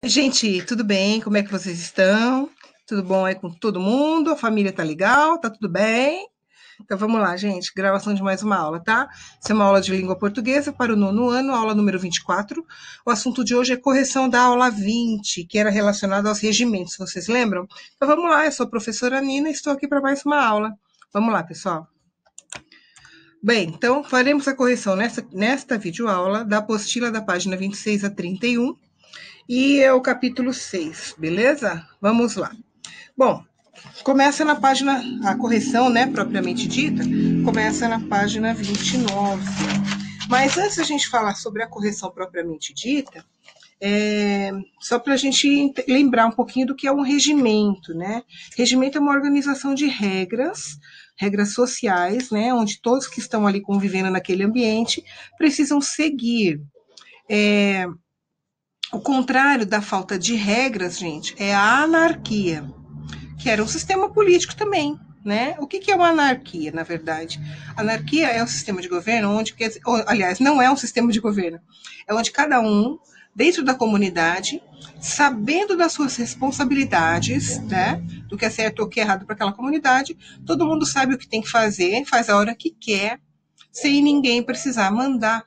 Gente, tudo bem? Como é que vocês estão? Tudo bom aí com todo mundo? A família tá legal? Tá tudo bem? Então vamos lá, gente. Gravação de mais uma aula, tá? Essa é uma aula de língua portuguesa para o nono ano, aula número 24. O assunto de hoje é correção da aula 20, que era relacionada aos regimentos. Vocês lembram? Então vamos lá, eu sou a professora Nina e estou aqui para mais uma aula. Vamos lá, pessoal. Bem, então faremos a correção nesta videoaula da apostila da página 26 a 31. E é o capítulo 6, beleza? Vamos lá. Bom, começa na página, a correção, né, propriamente dita, começa na página 29. Mas antes da gente falar sobre a correção propriamente dita, só para a gente lembrar um pouquinho do que é um regimento, né? Regimento é uma organização de regras, regras sociais, né, onde todos que estão ali convivendo naquele ambiente precisam seguir. O contrário da falta de regras, gente, é a anarquia, que era um sistema político também, né? O que é uma anarquia, na verdade? Anarquia é um sistema de governo onde, aliás, não é um sistema de governo, é onde cada um, dentro da comunidade, sabendo das suas responsabilidades, né? Do que é certo ou que é errado para aquela comunidade, todo mundo sabe o que tem que fazer, faz a hora que quer, sem ninguém precisar mandar,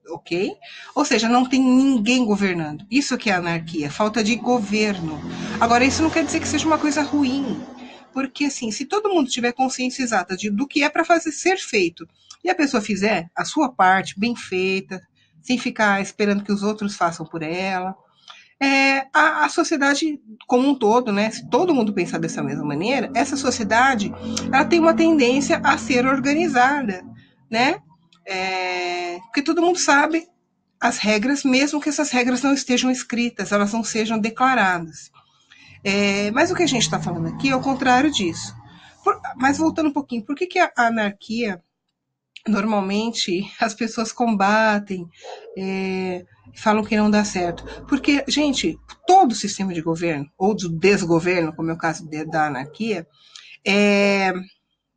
ok? Ou seja, não tem ninguém governando. Isso que é anarquia, falta de governo. Agora, isso não quer dizer que seja uma coisa ruim, porque assim, se todo mundo tiver consciência exata do que é para fazer ser feito, e a pessoa fizer a sua parte bem feita, sem ficar esperando que os outros façam por ela, a sociedade como um todo, né? Se todo mundo pensar dessa mesma maneira, essa sociedade ela tem uma tendência a ser organizada, né? Porque todo mundo sabe as regras, mesmo que essas regras não estejam escritas, elas não sejam declaradas. Mas o que a gente está falando aqui é o contrário disso. Mas voltando um pouquinho, por que a anarquia, normalmente, as pessoas combatem, falam que não dá certo? Porque, gente, todo sistema de governo, ou do desgoverno, como é o caso da anarquia,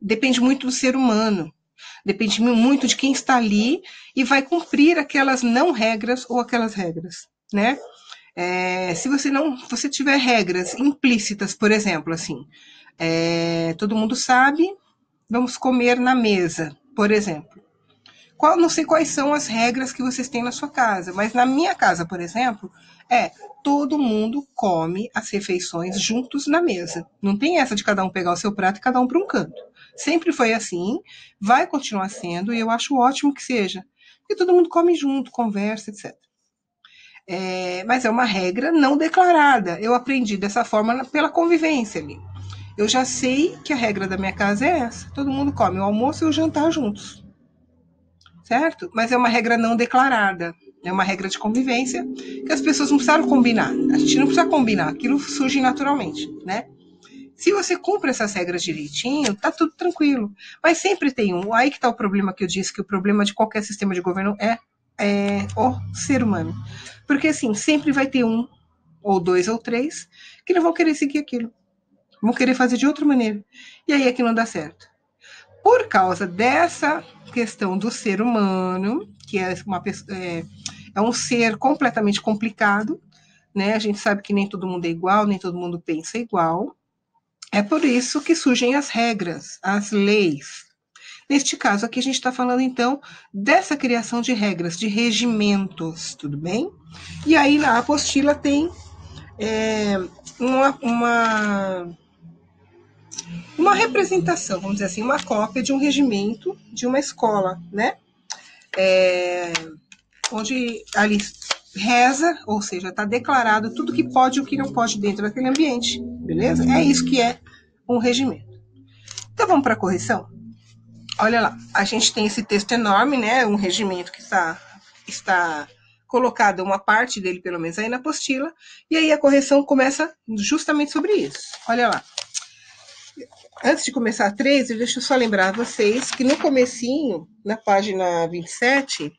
depende muito do ser humano. Depende muito de quem está ali e vai cumprir aquelas não regras ou aquelas regras, né? Se você tiver regras implícitas, por exemplo, assim, todo mundo sabe, vamos comer na mesa, por exemplo. Não sei quais são as regras que vocês têm na sua casa, mas na minha casa, por exemplo, todo mundo come as refeições juntos na mesa. Não tem essa de cada um pegar o seu prato e cada um para um canto. Sempre foi assim, vai continuar sendo, e eu acho ótimo que seja. Porque todo mundo come junto, conversa, etc. Mas é uma regra não declarada. Eu aprendi dessa forma pela convivência ali. Eu já sei que a regra da minha casa é essa. Todo mundo come o almoço e o jantar juntos. Certo? Mas é uma regra não declarada. É uma regra de convivência que as pessoas não precisaram combinar. A gente não precisa combinar. Aquilo surge naturalmente, né? Se você cumpre essas regras direitinho, tá tudo tranquilo. Mas sempre tem um. Aí que tá o problema que eu disse, que o problema de qualquer sistema de governo é o ser humano. Porque, assim, sempre vai ter um, ou dois, ou três, que não vão querer seguir aquilo. Vão querer fazer de outra maneira. E aí é que não dá certo. Por causa dessa questão do ser humano, que é um ser completamente complicado, né? A gente sabe que nem todo mundo é igual, nem todo mundo pensa igual. É por isso que surgem as regras, as leis. Neste caso aqui, a gente está falando, então, dessa criação de regras, de regimentos, tudo bem? E aí, na apostila tem uma representação, vamos dizer assim, uma cópia de um regimento de uma escola, né? Onde ali reza, ou seja, está declarado tudo que pode e o que não pode dentro daquele ambiente, beleza? É isso que é um regimento. Então vamos para a correção? Olha lá, a gente tem esse texto enorme, né? Um regimento que está colocado, uma parte dele pelo menos aí na apostila, e aí a correção começa justamente sobre isso. Olha lá. Antes de começar a 13, deixa eu só lembrar a vocês que no comecinho, na página 27,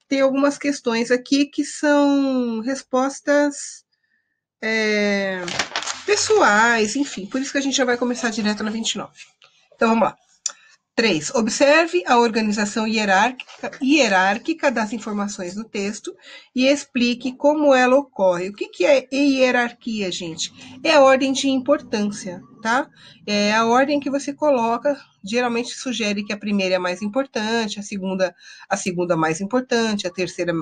tem algumas questões aqui que são respostas pessoais, enfim, por isso que a gente já vai começar direto na 29. Então vamos lá. 3. Observe a organização hierárquica das informações no texto e explique como ela ocorre. O que é hierarquia, gente? É a ordem de importância, tá? É a ordem que você coloca, geralmente sugere que a primeira é a mais importante, a segunda mais importante, a terceira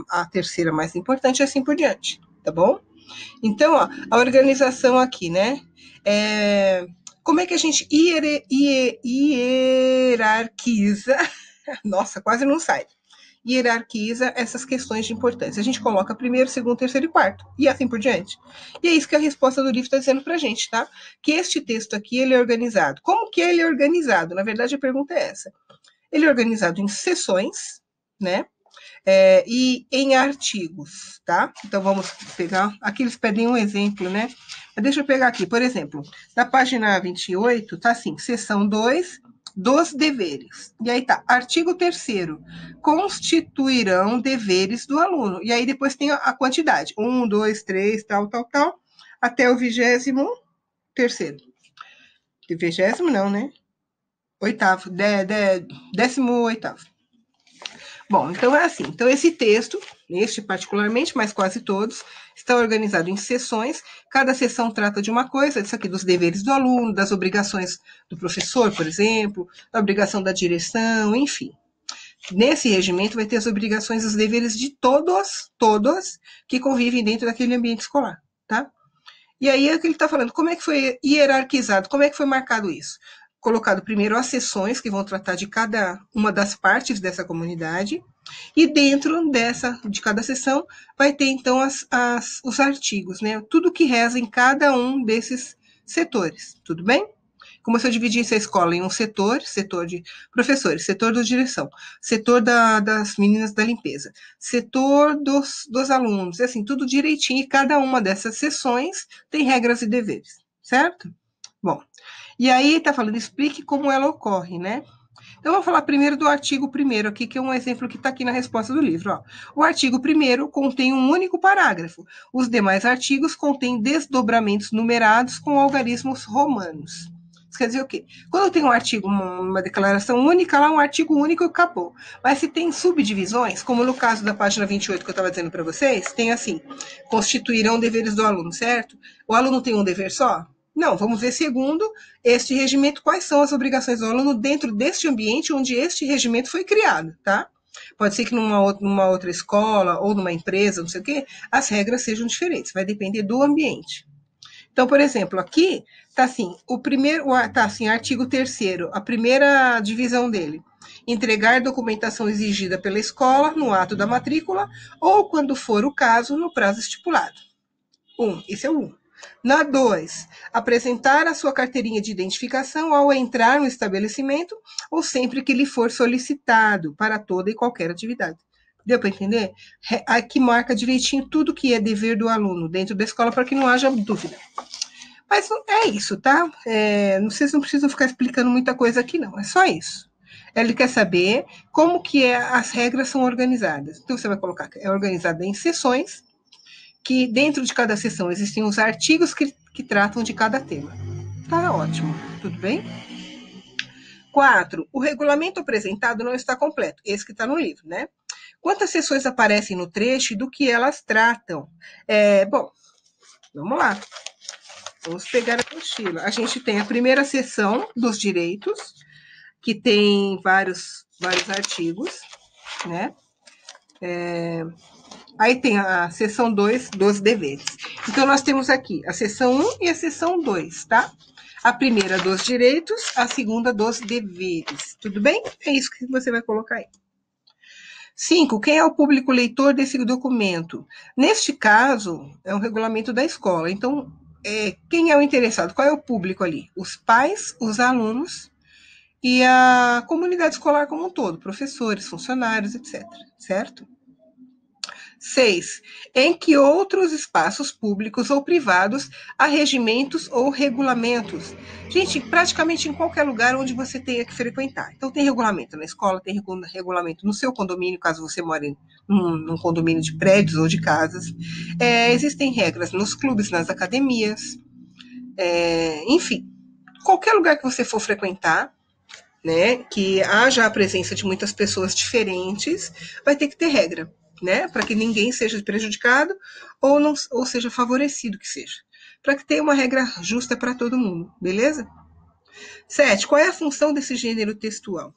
mais importante, e assim por diante, tá bom? Então, ó, a organização aqui, né? Como é que a gente hierarquiza? Nossa, quase não sai. Hierarquiza essas questões de importância. A gente coloca primeiro, segundo, terceiro e quarto, e assim por diante. E é isso que a resposta do livro está dizendo para a gente, tá? Que este texto aqui, ele é organizado. Como que ele é organizado? Na verdade, a pergunta é essa. Ele é organizado em seções, né? E em artigos, tá? Então vamos pegar, aqui eles pedem um exemplo, né? Mas deixa eu pegar aqui, por exemplo, na página 28, tá assim, seção 2, dos deveres. E aí tá, artigo 3º, constituirão deveres do aluno. E aí depois tem a quantidade, 1, 2, 3, tal, até o 23º. 20º não, né? 18º. Bom, então é assim. Então, esse texto, este particularmente, mas quase todos, está organizado em seções. Cada seção trata de uma coisa, isso aqui dos deveres do aluno, das obrigações do professor, por exemplo, da obrigação da direção, enfim. Nesse regimento vai ter as obrigações e os deveres de todos que convivem dentro daquele ambiente escolar, tá? E aí é o que ele está falando, como é que foi hierarquizado, como é que foi marcado isso? Colocado primeiro as seções, que vão tratar de cada uma das partes dessa comunidade, e dentro de cada seção vai ter então os artigos, né? Tudo que reza em cada um desses setores, tudo bem? Como se eu dividisse a escola em um setor de professores, setor da direção, setor das meninas da limpeza, setor dos alunos, assim, tudo direitinho, e cada uma dessas seções tem regras e deveres, certo? Bom, e aí está falando, explique como ela ocorre, né? Então, vamos falar primeiro do artigo 1º aqui, que é um exemplo que está aqui na resposta do livro. Ó. O artigo 1º contém um único parágrafo. Os demais artigos contêm desdobramentos numerados com algarismos romanos. Isso quer dizer o quê? Quando tem um artigo, uma declaração única, lá um artigo único e acabou. Mas se tem subdivisões, como no caso da página 28 que eu estava dizendo para vocês, tem assim, constituirão deveres do aluno, certo? O aluno tem um dever só? Não, vamos ver segundo este regimento quais são as obrigações do aluno dentro deste ambiente onde este regimento foi criado, tá? Pode ser que numa outra escola ou numa empresa, não sei o quê, as regras sejam diferentes, vai depender do ambiente. Então, por exemplo, aqui tá assim, artigo 3º, a primeira divisão dele. Entregar documentação exigida pela escola no ato da matrícula ou, quando for o caso, no prazo estipulado. Esse é o 1. Na 2, apresentar a sua carteirinha de identificação ao entrar no estabelecimento ou sempre que lhe for solicitado para toda e qualquer atividade. Deu para entender? Aqui marca direitinho tudo que é dever do aluno dentro da escola para que não haja dúvida. Mas é isso, tá? Vocês não precisam ficar explicando muita coisa aqui, não. É só isso. Ele quer saber como que as regras são organizadas. Então, você vai colocar que é organizada em seções, que dentro de cada seção existem os artigos que tratam de cada tema. Tá ótimo, tudo bem? 4. O regulamento apresentado não está completo, esse que está no livro, né? Quantas seções aparecem no trecho e do que elas tratam? Bom, vamos lá. Vamos pegar a apostila. A gente tem a primeira seção dos direitos, que tem vários artigos, né? Aí tem a seção 2 dos deveres. Então, nós temos aqui a seção 1 e a seção 2, tá? A primeira dos direitos, a segunda dos deveres. Tudo bem? É isso que você vai colocar aí. 5. Quem é o público leitor desse documento? Neste caso, é um regulamento da escola. Então, quem é o interessado? Qual é o público ali? Os pais, os alunos e a comunidade escolar como um todo, professores, funcionários, etc. Certo? 6. Em que outros espaços públicos ou privados há regimentos ou regulamentos? Gente, praticamente em qualquer lugar onde você tenha que frequentar. Então, tem regulamento na escola, tem regulamento no seu condomínio, caso você more num condomínio de prédios ou de casas. Existem regras nos clubes, nas academias. Enfim, qualquer lugar que você for frequentar, né, que haja a presença de muitas pessoas diferentes, vai ter que ter regra, né, para que ninguém seja prejudicado ou não ou seja favorecido que seja, para que tenha uma regra justa para todo mundo, beleza? 7. Qual é a função desse gênero textual?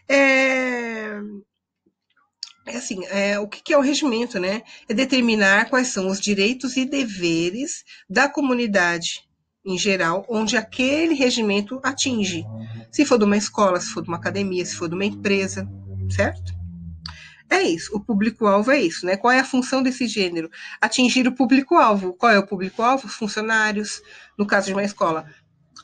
É, o que é o regimento, né? É determinar quais são os direitos e deveres da comunidade em geral, onde aquele regimento atinge. Se for de uma escola, se for de uma academia, se for de uma empresa, certo? É isso, o público-alvo é isso, né? Qual é a função desse gênero? Atingir o público-alvo. Qual é o público-alvo? Os funcionários, no caso de uma escola,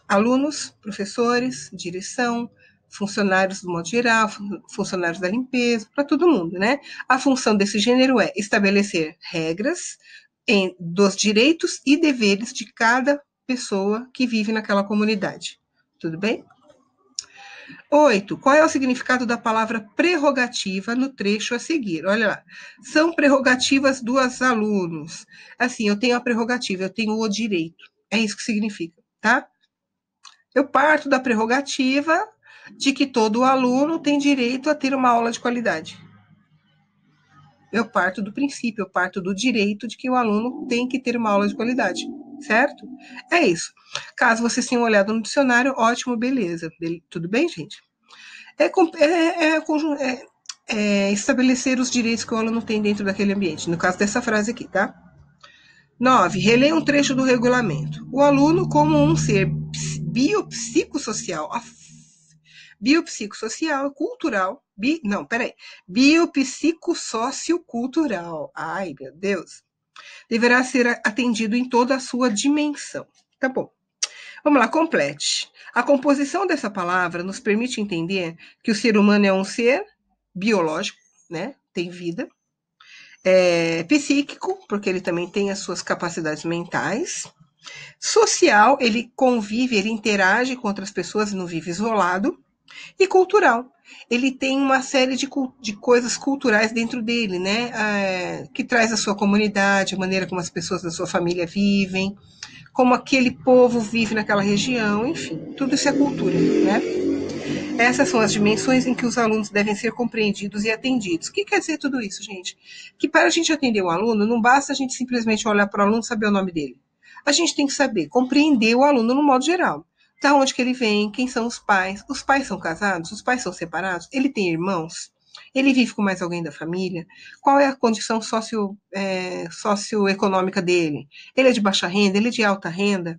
alunos, professores, direção, funcionários do modo geral, funcionários da limpeza, para todo mundo, né? A função desse gênero é estabelecer regras dos direitos e deveres de cada pessoa que vive naquela comunidade. Tudo bem? 8. Qual é o significado da palavra prerrogativa no trecho a seguir? Olha lá. São prerrogativas dos alunos. Assim, eu tenho a prerrogativa, eu tenho o direito. É isso que significa, tá? Eu parto da prerrogativa de que todo aluno tem direito a ter uma aula de qualidade. Eu parto do princípio, eu parto do direito de que o aluno tem que ter uma aula de qualidade, certo? É isso. Caso vocês tenham olhado no dicionário, ótimo, beleza. Tudo bem, gente? Estabelecer os direitos que o aluno tem dentro daquele ambiente. No caso dessa frase aqui, tá? 9. Releia um trecho do regulamento. O aluno, como um ser biopsicossocial, biopsicossocial, cultural, biopsicossociocultural, ai meu Deus, deverá ser atendido em toda a sua dimensão. Tá bom. Vamos lá, complete. A composição dessa palavra nos permite entender que o ser humano é um ser biológico, né? Tem vida. Psíquico, porque ele também tem as suas capacidades mentais. Social, ele convive, ele interage com outras pessoas, não vive isolado. E cultural, ele tem uma série de coisas culturais dentro dele, né? Que traz a sua comunidade, a maneira como as pessoas da sua família vivem, como aquele povo vive naquela região, enfim, tudo isso é cultura, né? Essas são as dimensões em que os alunos devem ser compreendidos e atendidos. O que quer dizer tudo isso, gente? Que para a gente atender um aluno, não basta a gente simplesmente olhar para o aluno e saber o nome dele. A gente tem que saber compreender o aluno no modo geral. Da onde que ele vem, quem são os pais são casados, os pais são separados, ele tem irmãos, ele vive com mais alguém da família, qual é a condição socioeconômica dele, ele é de baixa renda, ele é de alta renda,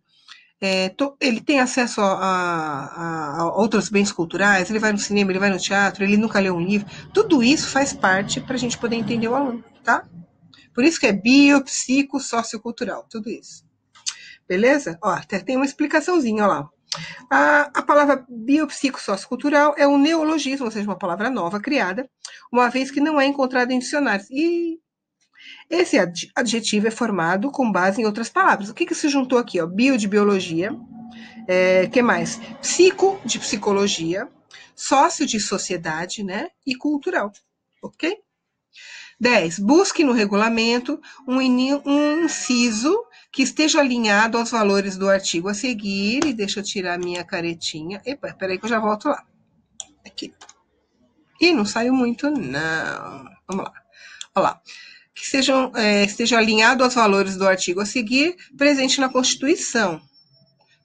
ele tem acesso a outros bens culturais, ele vai no cinema, ele vai no teatro, ele nunca leu um livro. Tudo isso faz parte para a gente poder entender o aluno, tá? Por isso que é biopsicossociocultural, tudo isso. Beleza? Ó, até tem uma explicaçãozinha, ó lá. A palavra biopsicossociocultural é um neologismo, ou seja, uma palavra nova criada, uma vez que não é encontrada em dicionários. E esse adjetivo é formado com base em outras palavras. O que se juntou aqui? Ó? Bio de biologia, que mais? Psico de psicologia, sócio de sociedade, né? E cultural, ok? 10. Busque no regulamento um inciso que esteja alinhado aos valores do artigo a seguir. E deixa eu tirar minha caretinha. Epa, peraí que eu já volto lá. Aqui. Ih, não saiu muito, não. Vamos lá. Olha lá. Que esteja alinhado aos valores do artigo a seguir, presente na Constituição.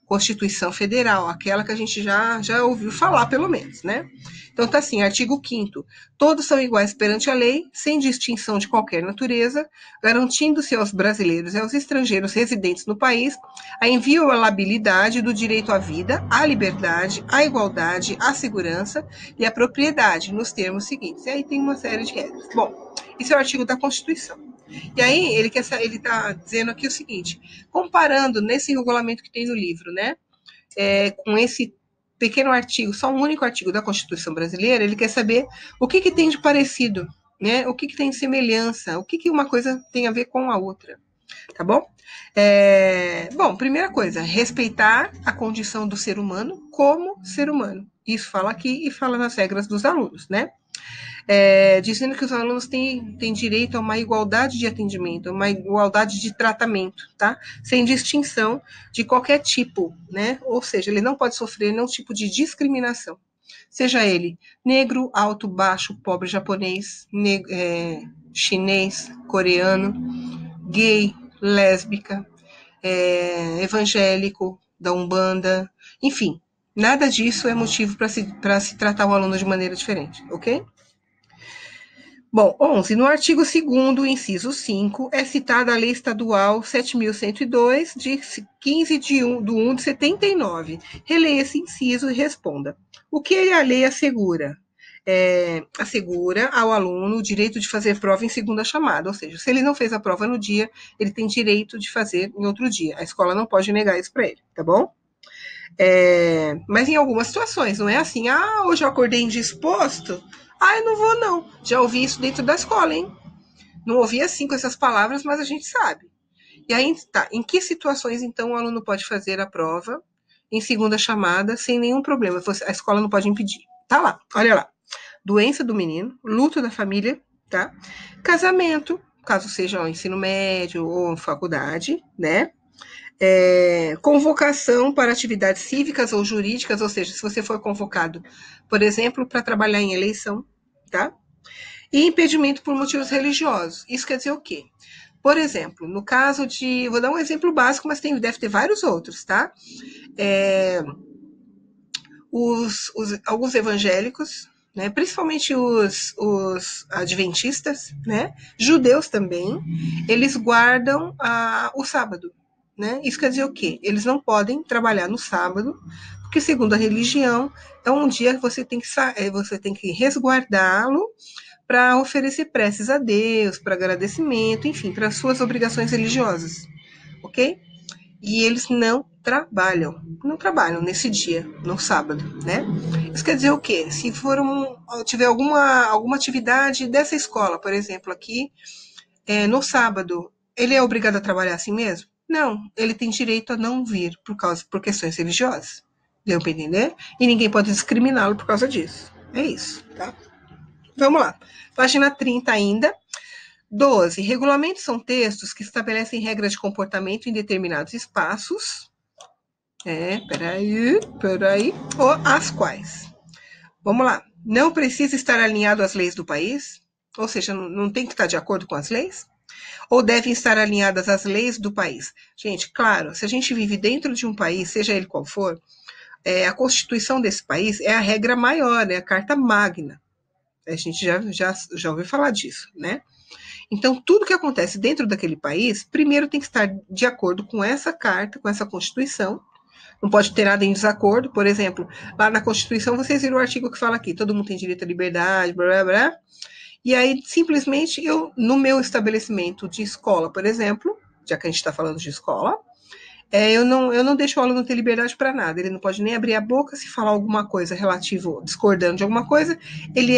Constituição Federal, aquela que a gente já ouviu falar, pelo menos, né? Então tá assim, artigo 5º. Todos são iguais perante a lei, sem distinção de qualquer natureza, garantindo-se aos brasileiros e aos estrangeiros residentes no país a inviolabilidade do direito à vida, à liberdade, à igualdade, à segurança e à propriedade, nos termos seguintes. E aí tem uma série de regras. Bom, esse é o artigo da Constituição. E aí ele está dizendo aqui o seguinte, comparando nesse regulamento que tem no livro, né, com esse pequeno artigo, só um único artigo da Constituição brasileira, ele quer saber o que tem de parecido, né, o que tem de semelhança, o que uma coisa tem a ver com a outra, tá bom? Bom, primeira coisa, respeitar a condição do ser humano como ser humano. Isso fala aqui e fala nas regras dos alunos, né? Dizendo que os alunos têm direito a uma igualdade de atendimento, uma igualdade de tratamento, tá? Sem distinção de qualquer tipo, né? Ou seja, ele não pode sofrer nenhum tipo de discriminação. Seja ele negro, alto, baixo, pobre, japonês, chinês, coreano, gay, lésbica, evangélico, da Umbanda, enfim, nada disso é motivo para se tratar o aluno de maneira diferente, ok? Bom, 11. No artigo 2º, inciso 5, é citada a Lei Estadual 7.102, de 15 de 1 de 79. Releia esse inciso e responda. O que a lei assegura? Assegura ao aluno o direito de fazer prova em segunda chamada, ou seja, se ele não fez a prova no dia, ele tem direito de fazer em outro dia. A escola não pode negar isso para ele, tá bom? Mas em algumas situações, não é assim, hoje eu acordei indisposto, eu não vou não. Já ouvi isso dentro da escola, hein? Não ouvi assim com essas palavras, mas a gente sabe. E aí, tá, em que situações, então, o aluno pode fazer a prova em segunda chamada sem nenhum problema? A escola não pode impedir. Tá lá, olha lá. Doença do menino, luto da família, tá? Casamento, caso seja o ensino médio ou faculdade, né? Convocação para atividades cívicas ou jurídicas, ou seja, se você for convocado, por exemplo, para trabalhar em eleição, tá? E impedimento por motivos religiosos. Isso quer dizer o quê? Por exemplo, no caso de... Vou dar um exemplo básico, mas deve ter vários outros, tá? Alguns evangélicos, né, principalmente os adventistas, né, judeus também, eles guardam o sábado. Né? Isso quer dizer o quê? Eles não podem trabalhar no sábado, porque segundo a religião, é um dia que você tem que resguardá-lo para oferecer preces a Deus, para agradecimento, enfim, para suas obrigações religiosas, ok? E eles não trabalham nesse dia, no sábado, né? Isso quer dizer o quê? Se tiver alguma atividade dessa escola, por exemplo, aqui, no sábado, ele é obrigado a trabalhar assim mesmo? Não, ele tem direito a não vir por questões religiosas. Deu para entender? E ninguém pode discriminá-lo por causa disso. É isso, tá? Vamos lá. Página 30 ainda. 12. Regulamentos são textos que estabelecem regras de comportamento em determinados espaços. Peraí. Ou as quais. Vamos lá. Não precisa estar alinhado às leis do país, ou seja, não tem que estar de acordo com as leis, ou devem estar alinhadas às leis do país. Gente, claro, se a gente vive dentro de um país, seja ele qual for, a Constituição desse país é a regra maior, é a Carta Magna. A gente já ouviu falar disso, né? Então, tudo que acontece dentro daquele país, primeiro tem que estar de acordo com essa carta, com essa Constituição. Não pode ter nada em desacordo. Por exemplo, lá na Constituição, vocês viram o artigo que fala aqui, todo mundo tem direito à liberdade, blá, blá, blá. E aí, simplesmente, no meu estabelecimento de escola, por exemplo, já que a gente está falando de escola, eu não deixo o aluno ter liberdade para nada. Ele não pode nem abrir a boca se falar alguma coisa relativo, discordando de alguma coisa, ele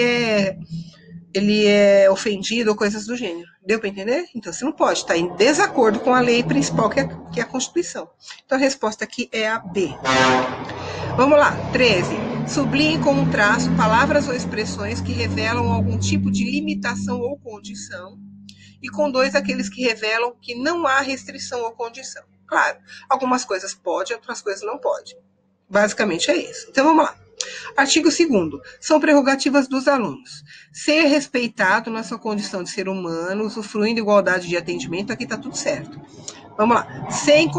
é ofendido ou coisas do gênero. Deu para entender? Então, você não pode estar em desacordo com a lei principal, que é a Constituição. Então, a resposta aqui é a B. Vamos lá, 13. Sublinhe com um traço palavras ou expressões que revelam algum tipo de limitação ou condição. E com 2, aqueles que revelam que não há restrição ou condição. Claro, algumas coisas pode, outras coisas não pode. Basicamente é isso. Então, vamos lá. Artigo 2º. São prerrogativas dos alunos. Ser respeitado na sua condição de ser humano, usufruindo de igualdade de atendimento, aqui está tudo certo. Vamos lá. Sem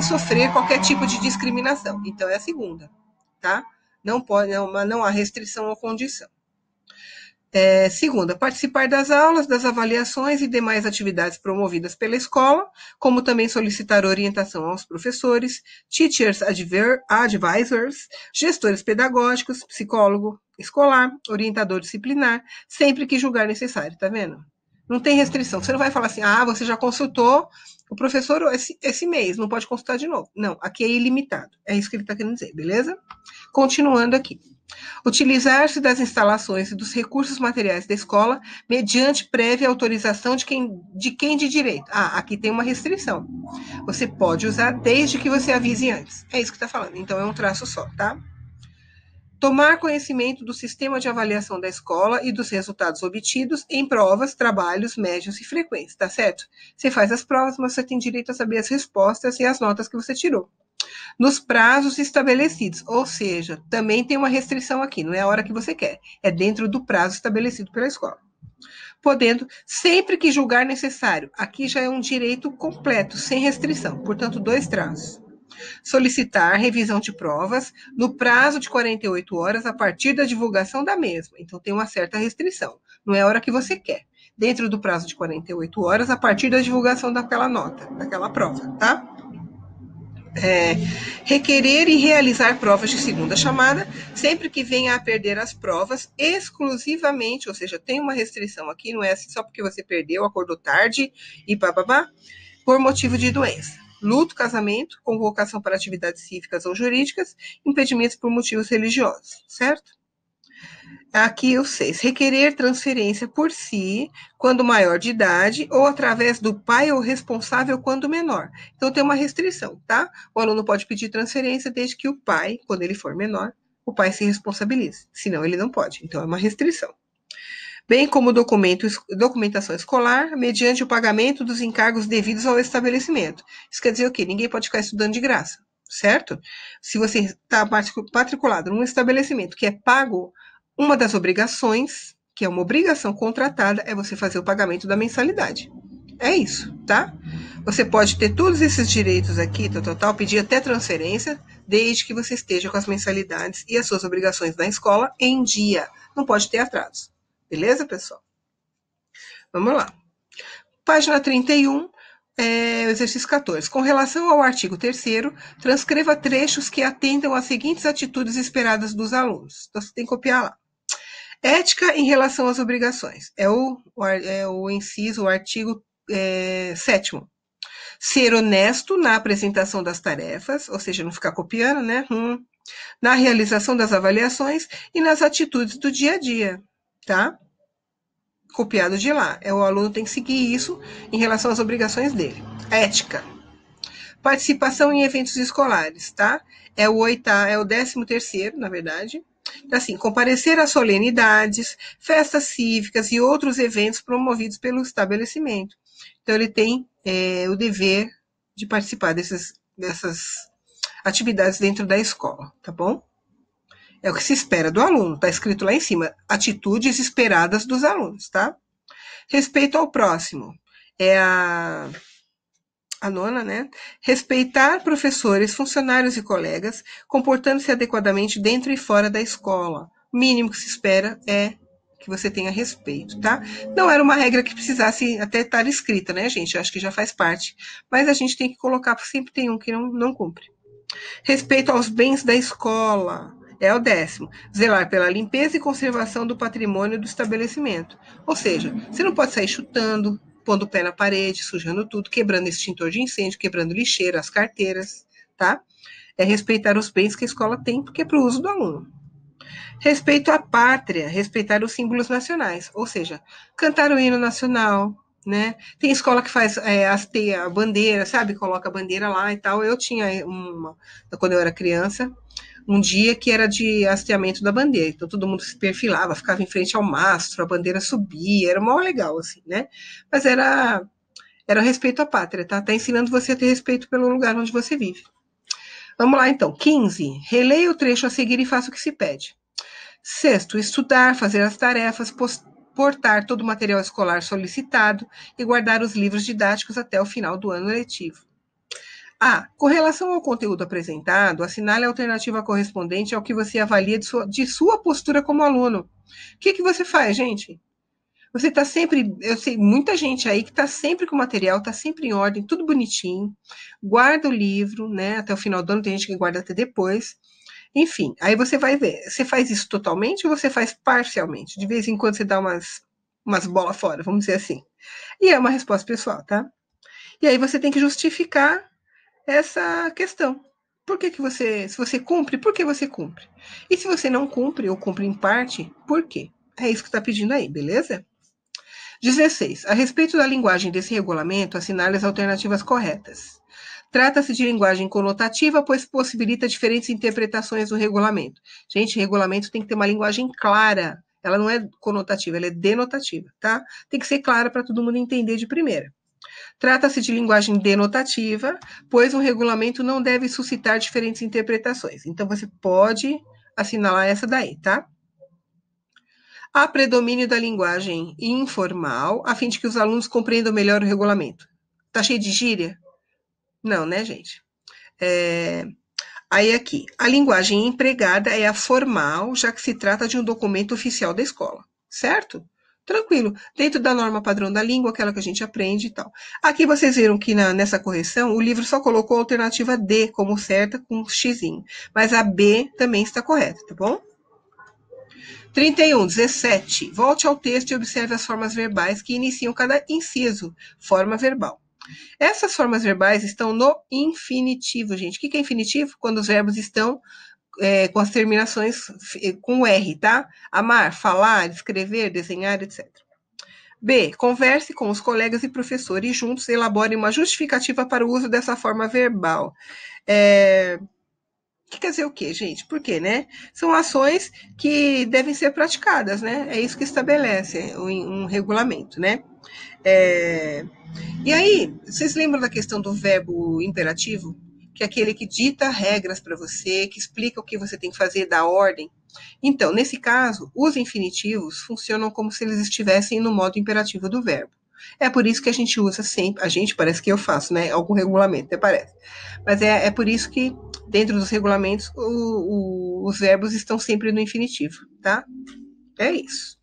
sofrer qualquer tipo de discriminação. Então, é a segunda, tá? Não há restrição ou condição. Segunda, participar das aulas, das avaliações e demais atividades promovidas pela escola, como também solicitar orientação aos professores, teachers advisors, gestores pedagógicos, psicólogo escolar, orientador disciplinar, sempre que julgar necessário, tá vendo? Não tem restrição. Você não vai falar assim, você já consultou o professor esse mês, não pode consultar de novo. Não, aqui é ilimitado. É isso que ele está querendo dizer, beleza? Continuando aqui. Utilizar-se das instalações e dos recursos materiais da escola mediante prévia autorização de quem de direito. Aqui tem uma restrição. Você pode usar desde que você avise antes. É isso que está falando. Então, é um traço só, tá? Tomar conhecimento do sistema de avaliação da escola e dos resultados obtidos em provas, trabalhos, médios e frequentes, tá certo? Você faz as provas, mas você tem direito a saber as respostas e as notas que você tirou. nos prazos estabelecidos, ou seja, também tem uma restrição aqui, não é a hora que você quer, é dentro do prazo estabelecido pela escola. Podendo, sempre que julgar necessário, aqui já é um direito completo, sem restrição, portanto, 2 traços. Solicitar revisão de provas no prazo de 48 horas a partir da divulgação da mesma. Então, tem uma certa restrição. Não é a hora que você quer. Dentro do prazo de 48 horas, a partir da divulgação daquela nota, daquela prova, tá? Requerer e realizar provas de segunda chamada, sempre que venha a perder as provas, exclusivamente, ou seja, tem uma restrição aqui, não é assim só porque você perdeu, acordou tarde e bababá, por motivo de doença. Luto, casamento, convocação para atividades cívicas ou jurídicas, impedimentos por motivos religiosos, certo? Aqui o 6. Requerer transferência por si, quando maior de idade, ou através do pai ou responsável quando menor. Então, tem uma restrição, tá? O aluno pode pedir transferência desde que o pai, quando ele for menor, o pai se responsabilize. Senão, ele não pode. Então, é uma restrição. Bem como documentação escolar, mediante o pagamento dos encargos devidos ao estabelecimento. Isso quer dizer o quê? Ninguém pode ficar estudando de graça, certo? Se você está matriculado num estabelecimento que é pago, uma das obrigações, que é uma obrigação contratada, é você fazer o pagamento da mensalidade. É isso, tá? Você pode ter todos esses direitos aqui, total, pedir até transferência, desde que você esteja com as mensalidades e as suas obrigações na escola em dia. Não pode ter atrasos. Beleza, pessoal? Vamos lá. Página 31, exercício 14. Com relação ao artigo 3º, transcreva trechos que atendam às seguintes atitudes esperadas dos alunos. Então, você tem que copiar lá. Ética em relação às obrigações. É o inciso, o artigo 7º. Ser honesto na apresentação das tarefas, ou seja, não ficar copiando, né? Na realização das avaliações e nas atitudes do dia a dia, tá? Copiado de lá. O aluno tem que seguir isso em relação às obrigações dele. Ética. Participação em eventos escolares, tá? É o 13º, na verdade. Assim, comparecer a solenidades, festas cívicas e outros eventos promovidos pelo estabelecimento. Então, ele tem o dever de participar dessas atividades dentro da escola, tá bom? É o que se espera do aluno, tá escrito lá em cima, atitudes esperadas dos alunos, tá? Respeito ao próximo, é a 9ª, né? Respeitar professores, funcionários e colegas, comportando-se adequadamente dentro e fora da escola. O mínimo que se espera é que você tenha respeito, tá? Não era uma regra que precisasse até estar escrita, né, gente? Eu acho que já faz parte. Mas a gente tem que colocar, porque sempre tem um que não cumpre. Respeito aos bens da escola. É o 10º. Zelar pela limpeza e conservação do patrimônio do estabelecimento. Ou seja, você não pode sair chutando, pondo o pé na parede, sujando tudo, quebrando extintor de incêndio, quebrando lixeira, as carteiras, tá? É respeitar os bens que a escola tem, porque é para o uso do aluno. Respeito à pátria, respeitar os símbolos nacionais. Ou seja, cantar o hino nacional, né? Tem escola que faz hasteia a bandeira, sabe? Coloca a bandeira lá e tal. Eu tinha uma, quando eu era criança, um dia que era de hasteamento da bandeira. Então, todo mundo se perfilava, ficava em frente ao mastro, a bandeira subia, era mó legal, assim, né? Mas era respeito à pátria, tá? Tá ensinando você a ter respeito pelo lugar onde você vive. Vamos lá, então. 15. Releia o trecho a seguir e faça o que se pede. 6º, estudar, fazer as tarefas, portar todo o material escolar solicitado e guardar os livros didáticos até o final do ano letivo. Com relação ao conteúdo apresentado, assinale a alternativa correspondente ao que você avalia de sua postura como aluno. O que você faz, gente? Você está sempre, eu sei, muita gente aí que está sempre com o material, está sempre em ordem, tudo bonitinho, guarda o livro, né, até o final do ano, tem gente que guarda até depois. Enfim, aí você vai ver, você faz isso totalmente ou você faz parcialmente? De vez em quando você dá umas bolas fora, vamos dizer assim. E é uma resposta pessoal, tá? E aí você tem que justificar essa questão. Por que você, se você cumpre, por que você cumpre? E se você não cumpre ou cumpre em parte, por quê? É isso que está pedindo aí, beleza? 16. A respeito da linguagem desse regulamento, assinale as alternativas corretas. Trata-se de linguagem conotativa, pois possibilita diferentes interpretações do regulamento. Gente, regulamento tem que ter uma linguagem clara. Ela não é conotativa, ela é denotativa, tá? Tem que ser clara para todo mundo entender de primeira. Trata-se de linguagem denotativa, pois um regulamento não deve suscitar diferentes interpretações. Então, você pode assinalar essa daí, tá? Há predomínio da linguagem informal, a fim de que os alunos compreendam melhor o regulamento. Tá cheio de gíria? Não, né, gente? Aí aqui, a linguagem empregada é a formal, já que se trata de um documento oficial da escola, certo? Tranquilo, dentro da norma padrão da língua, aquela que a gente aprende e tal. Aqui vocês viram que nessa correção, o livro só colocou a alternativa D como certa, com um xizinho. Mas a B também está correta, tá bom? 31, 17. Volte ao texto e observe as formas verbais que iniciam cada inciso, forma verbal. Essas formas verbais estão no infinitivo, gente. O que é infinitivo? Quando os verbos estão com as terminações com R, tá? Amar, falar, escrever, desenhar, etc. B. Converse com os colegas e professores e juntos elaborem uma justificativa para o uso dessa forma verbal. Que quer dizer o quê, gente? Por quê, né? São ações que devem ser praticadas, né? É isso que estabelece um regulamento, né? E aí, vocês lembram da questão do verbo imperativo? Que é aquele que dita regras para você, que explica o que você tem que fazer, dá ordem. Então, nesse caso, os infinitivos funcionam como se eles estivessem no modo imperativo do verbo. É por isso que a gente usa sempre, a gente parece que eu faço, né? Algum regulamento, até parece. Mas é por isso que, dentro dos regulamentos, os verbos estão sempre no infinitivo, tá? É isso.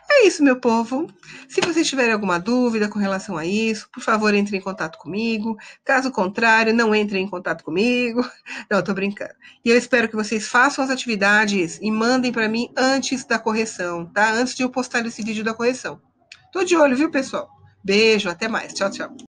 É isso, meu povo. Se vocês tiverem alguma dúvida com relação a isso, por favor, entre em contato comigo. Caso contrário, não entrem em contato comigo. Não, tô brincando. E eu espero que vocês façam as atividades e mandem para mim antes da correção, tá? Antes de eu postar esse vídeo da correção. Tô de olho, viu, pessoal? Beijo, até mais. Tchau, tchau.